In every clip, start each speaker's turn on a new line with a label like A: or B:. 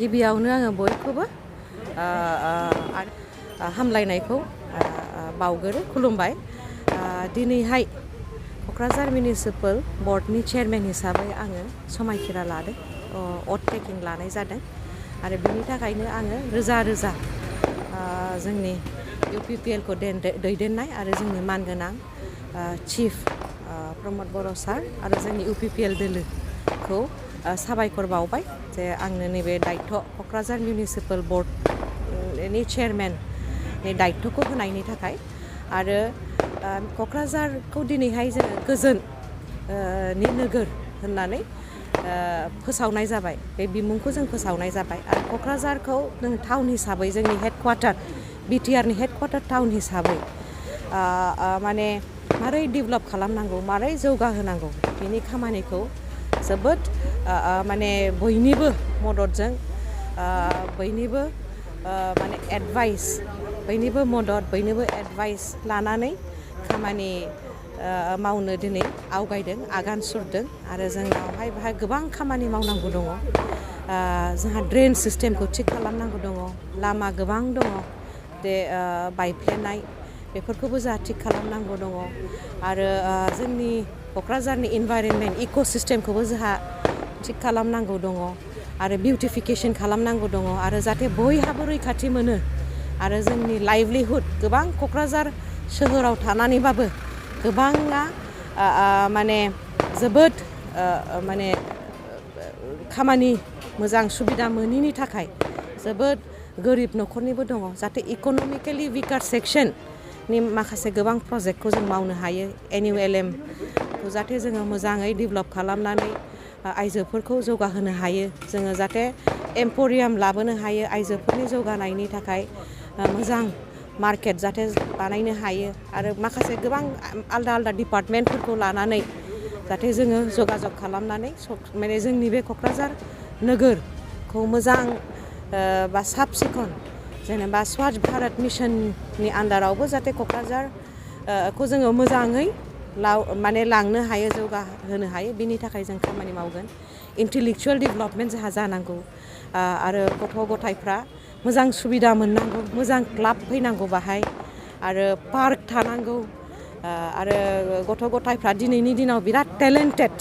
A: गिबियावनो आङो बयखौबो हामलायनायखौ बावगोरो खुलुमबाय। दिनैहाय क'क्राझार मिउनिसिपाल बर्डनि चेयारमेन हिसाबै आङो समायखिरा लादों, अथ टेकिं लानाय जादों आरो बिनि थाखायनो आङो रोजा रोजा जोंनि UPPL खौ दैदेननाय आरो जोंनि मानगोनां चिफ प्रमद बर' सार आरो जोंनि UPPL दोलोखौ साबायखर बावबाय जे आंनो नैबे दायथ' क'क्राझार मिउनिसिपाल बर्डनि चेयारमेननि दायथ'खौ होनायनि थाखाय आरो क'क्राझारखौ दिनैहाय जोङो गोजोन नि नोगोर होननानै फोसावनाय जाबाय। बे बिमुंखौ जों फोसावनाय जाबाय आरो क'क्राझारखौ जों टाउन हिसाबै जोंनि हेडक्वार्टार BTR नि हेडक्वार्टार टाउन हिसाबै माने मारै डेभेलप खालामनांगौ, मारै जौगाहोनांगौ बेनि खामानिखौ जोबोद माने बयनिबो मददजों बयनिबो माने एडभाइस, बयनिबो मदद, बयनिबो एडभाइस लानानै खामानि मावनो दिनै आवगायदों, आगान सुरदों आरो जोंनावहाय बेहाय गोबां खामानि मावनांगौ दङ। जोंहा ड्रेन सिस्टेमखौ थिग खालामनांगौ दङ, लामा गोबां दङ जे बायफ्लेनाय बेफोरखौबो जोंहा थिग खालामनांगौ दङ आरो जोंनि क'क्राझारनि इनभाइरनमेन्ट इक'सिस्टेमखौबो जोंहा थिग खालामनांगौ दङ आरो बिउटिफिकेसन खालामनांगौ दङ आरो जाहाथे बयहाबो रैखाथि मोनो आरो जोंनि लाइभलिहुड गोबां क'क्राझार सोहोराव थानानैबाबो गोबाङा माने जोबोद माने खामानि मोजां सुबिदा मोनैनि थाखाय जोबोद गोरिब न'खरनिबो दङ, जाहाथे इक'नमिकेलि विकार सेक्सननि माखासे गोबां प्रजेक्टखौ जों मावनो हायो। NULM खौ जाहाथे जोङो मोजाङै डेभेलप खालामनानै आइजोफोरखौ जौगाहोनो हायो, जोङो जाहाथे एम्प'रियाम लाबोनो हायो आइजोफोरनि जौगानायनि थाखाय मोजां मार्केट जाहाथे बानायनो हायो आरो माखासे गोबां आलदा आलदा डिपार्टमेन्टफोरखौ लानानै जाहाथे जोङो जगाजग खालामनानै माने जोंनि बे क'क्राझार नोगोरखौ मोजां बा साब सिखन जेनेबा स्वच्छ भारत मिशननि आन्दारावबो जाहाथे क'क्राझारखौ जोङो मोजाङै माने लांनो हायो, जौगाहोनो हायो, बिनि थाखाय जों खामानि मावगोन। इन्टेलेक्सुवेल डेभेलपमेन्ट जोंहा जानांगौ आरो गथ' गथायफ्रा मोजां सुबिदा मोननांगौ, मोजां क्लाब फैनांगौ बाहाय आरो पार्क थानांगौ आरो गथ' गथायफ्रा दिनैनि दिनाव बिराद टेलेन्टेड,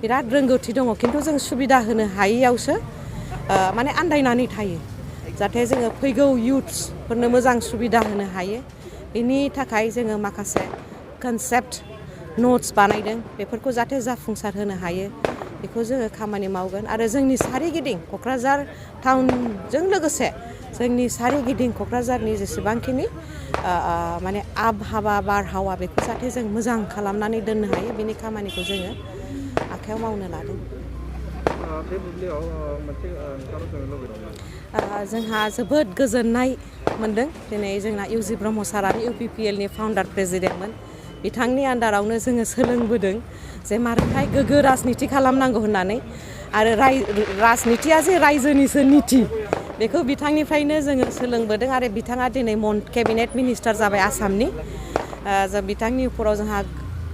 A: बिराद रोंगौथि दङ, खिन्थु जों सुबिदा होनो हायैयावसो माने आन्दायनानै थायो। जाहाथे जोङो फैगौ इयुथ्सफोरनो मोजां सुबिदा होनो हायो, बेनि थाखाय जोङो माखासे कनसेप्ट नट्स बानायदों, बेफोरखौ जाहाथे जाफुंसार होनो हायो बेखौ जोङो खामानि मावगोन आरो जोंनि सारिगिदिं क'क्राझार टाउनजों लोगोसे जोंनि सारिगिदिं क'क्राझारनि जेसेबांखिनि माने आबहावा बारहावा बेखौ जाहाथे जों मोजां खालामनानै दोननो हायो, बेनि खामानिखौ जोङो आखायाव मावनो लादों। जोंहा जोबोद गोजोननाय मोनदों। दिनै जोंना UG ब्रह्म साराबो UPPL नि फाउन्डार प्रेसिडेन्टमोन, बिथांनि आन्दारावनो जोङो सोलोंबोदों जे मारैहाय गोग्गो राजनिति खालामनांगौ होननानै आरो राजनितिया जे रायजोनिसो निति बेखौ बिथांनिफ्रायनो जोङो सोलोंबोदों आरो बिथाङा दिनै केबिनेट मिनिस्टार जाबाय आसामनि। बिथांनि उपराव जोंहा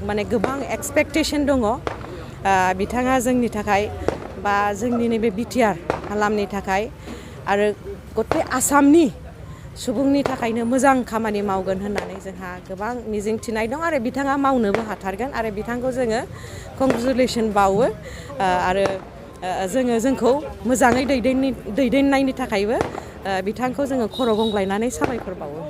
A: माने गोबां एक्सपेक्टेसन दङ। बिथाङा जोंनि थाखाय बा जोंनि नैबे BTR हालामनि थाखाय आरो गथे आसामनि सुबुंनि थाखायनो मोजां खामानि मावगोन होननानै जोंहा गोबां मिजिंथिनाय दं आरो बिथाङा मावनोबो हाथारगोन आरो बिथांखौ जोङो कंग्रेचुलेसन बावो आरो जोंखौ मोजाङै दैदेननायनि थाखायबो बिथांखौ जोङो खर' गंग्लायनानै साबायखर बावो।